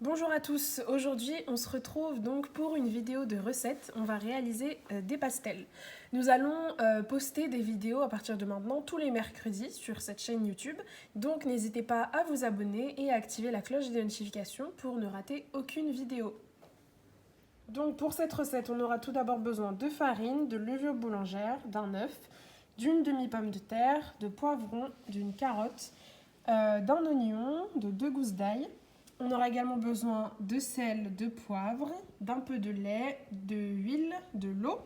Bonjour à tous, aujourd'hui on se retrouve donc pour une vidéo de recette. On va réaliser des pastels. Nous allons poster des vidéos à partir de maintenant tous les mercredis sur cette chaîne YouTube. Donc n'hésitez pas à vous abonner et à activer la cloche de notification pour ne rater aucune vidéo. Donc pour cette recette, on aura tout d'abord besoin de farine, de levure boulangère, d'un œuf, d'une demi-pomme de terre, de poivron, d'une carotte, d'un oignon, de 2 gousses d'ail. On aura également besoin de sel, de poivre, d'un peu de lait, de l'huile, de l'eau,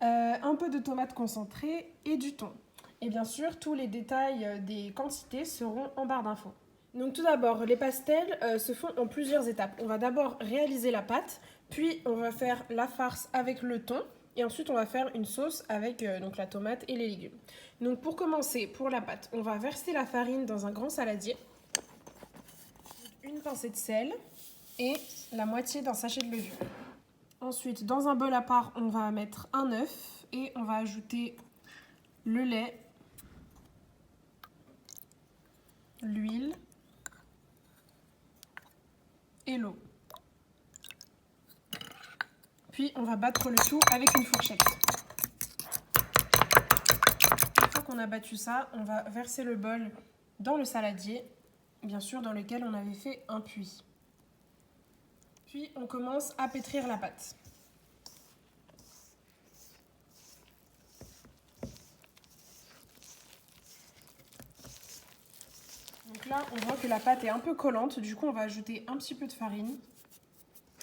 un peu de tomate concentrée et du thon. Et bien sûr, tous les détails des quantités seront en barre d'infos. Donc tout d'abord, les pastels se font en plusieurs étapes. On va d'abord réaliser la pâte, puis on va faire la farce avec le thon, et ensuite on va faire une sauce avec donc la tomate et les légumes. Donc pour commencer, pour la pâte, on va verser la farine dans un grand saladier, une pincée de sel et la moitié d'un sachet de levure. Ensuite, dans un bol à part, on va mettre un œuf et on va ajouter le lait, l'huile et l'eau. Puis on va battre le tout avec une fourchette. Une fois qu'on a battu ça, on va verser le bol dans le saladier, bien sûr dans lequel on avait fait un puits. Puis on commence à pétrir la pâte. Donc là, on voit que la pâte est un peu collante, du coup on va ajouter un petit peu de farine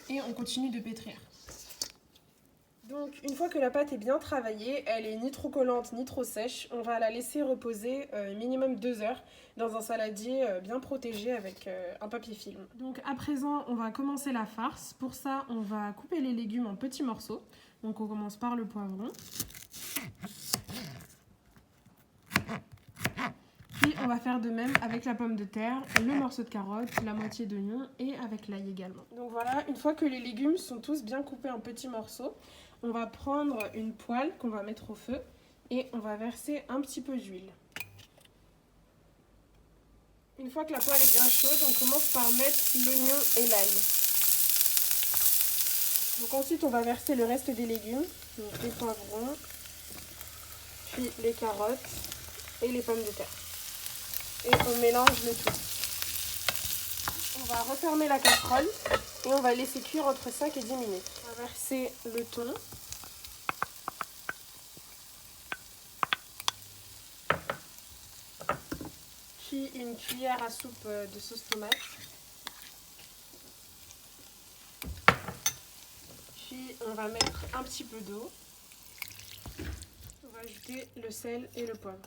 et on continue de pétrir. Donc une fois que la pâte est bien travaillée, elle est ni trop collante ni trop sèche, on va la laisser reposer minimum 2 heures dans un saladier bien protégé avec un papier film. Donc à présent, on va commencer la farce. Pour ça, on va couper les légumes en petits morceaux. Donc on commence par le poivron. Puis on va faire de même avec la pomme de terre, le morceau de carotte, la moitié d'oignon et avec l'ail également. Donc voilà, une fois que les légumes sont tous bien coupés en petits morceaux, on va prendre une poêle qu'on va mettre au feu et on va verser un petit peu d'huile. Une fois que la poêle est bien chaude, on commence par mettre l'oignon et l'ail. Donc ensuite on va verser le reste des légumes, donc les poivrons, puis les carottes et les pommes de terre. Et on mélange le tout. On va refermer la casserole et on va laisser cuire entre 5 et 10 minutes. On va verser le thon. Puis une cuillère à soupe de sauce tomate. Puis on va mettre un petit peu d'eau. On va ajouter le sel et le poivre.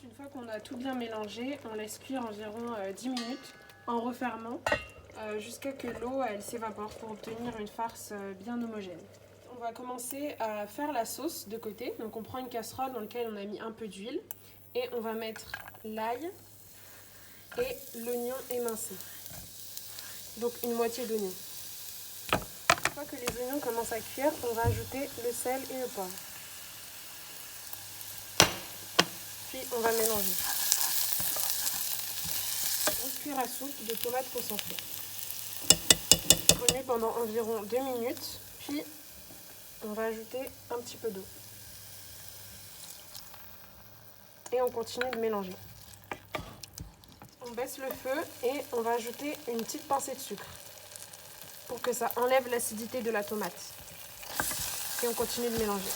Une fois qu'on a tout bien mélangé, on laisse cuire environ 10 minutes en refermant jusqu'à que l'eau elle s'évapore pour obtenir une farce bien homogène. On va commencer à faire la sauce de côté. Donc on prend une casserole dans laquelle on a mis un peu d'huile et on va mettre l'ail et l'oignon émincé. Donc une moitié d'oignon. Une fois que les oignons commencent à cuire, on va ajouter le sel et le poivre. Puis on va mélanger. Une cuillère à soupe de tomates concentrées. On met pendant environ 2 minutes, puis on va ajouter un petit peu d'eau. Et on continue de mélanger. On baisse le feu et on va ajouter une petite pincée de sucre pour que ça enlève l'acidité de la tomate. Et on continue de mélanger.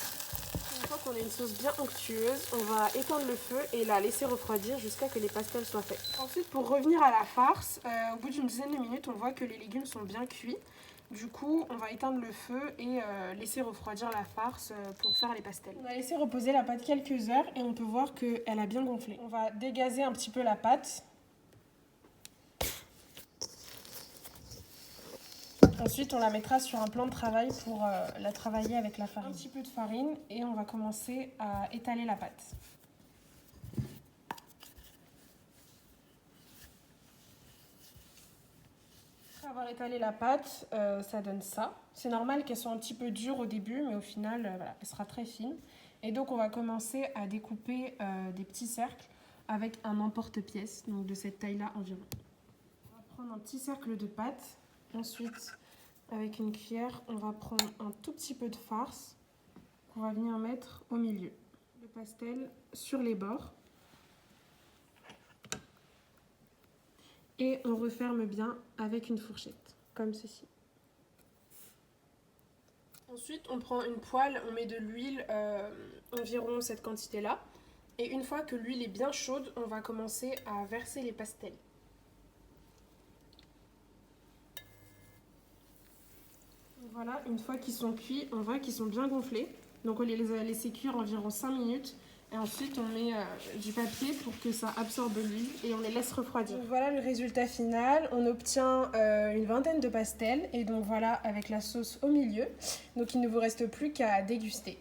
Une fois qu'on a une sauce bien onctueuse, on va éteindre le feu et la laisser refroidir jusqu'à ce que les pastels soient faits. Ensuite, pour revenir à la farce, au bout d'une dizaine de minutes, on voit que les légumes sont bien cuits. Du coup, on va éteindre le feu et laisser refroidir la farce pour faire les pastels. On a laissé reposer la pâte quelques heures et on peut voir qu'elle a bien gonflé. On va dégazer un petit peu la pâte. Ensuite, on la mettra sur un plan de travail pour la travailler avec la farine. Un petit peu de farine et on va commencer à étaler la pâte. Après avoir étalé la pâte, ça donne ça. C'est normal qu'elle soit un petit peu dure au début, mais au final, voilà, elle sera très fine. Et donc, on va commencer à découper des petits cercles avec un emporte-pièce, donc de cette taille-là environ. On va prendre un petit cercle de pâte. Ensuite, avec une cuillère, on va prendre un tout petit peu de farce qu'on va venir mettre au milieu. Le pastel sur les bords. Et on referme bien avec une fourchette, comme ceci. Ensuite, on prend une poêle, on met de l'huile, environ cette quantité-là. Et une fois que l'huile est bien chaude, on va commencer à verser les pastels. Voilà, une fois qu'ils sont cuits, on voit qu'ils sont bien gonflés. Donc on les laisse cuire environ 5 minutes. Et ensuite on met du papier pour que ça absorbe l'huile et on les laisse refroidir. Donc voilà le résultat final. On obtient une vingtaine de pastels et donc voilà avec la sauce au milieu. Donc il ne vous reste plus qu'à déguster.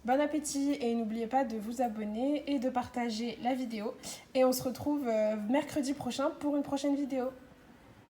Bon appétit et n'oubliez pas de vous abonner et de partager la vidéo. Et on se retrouve mercredi prochain pour une prochaine vidéo.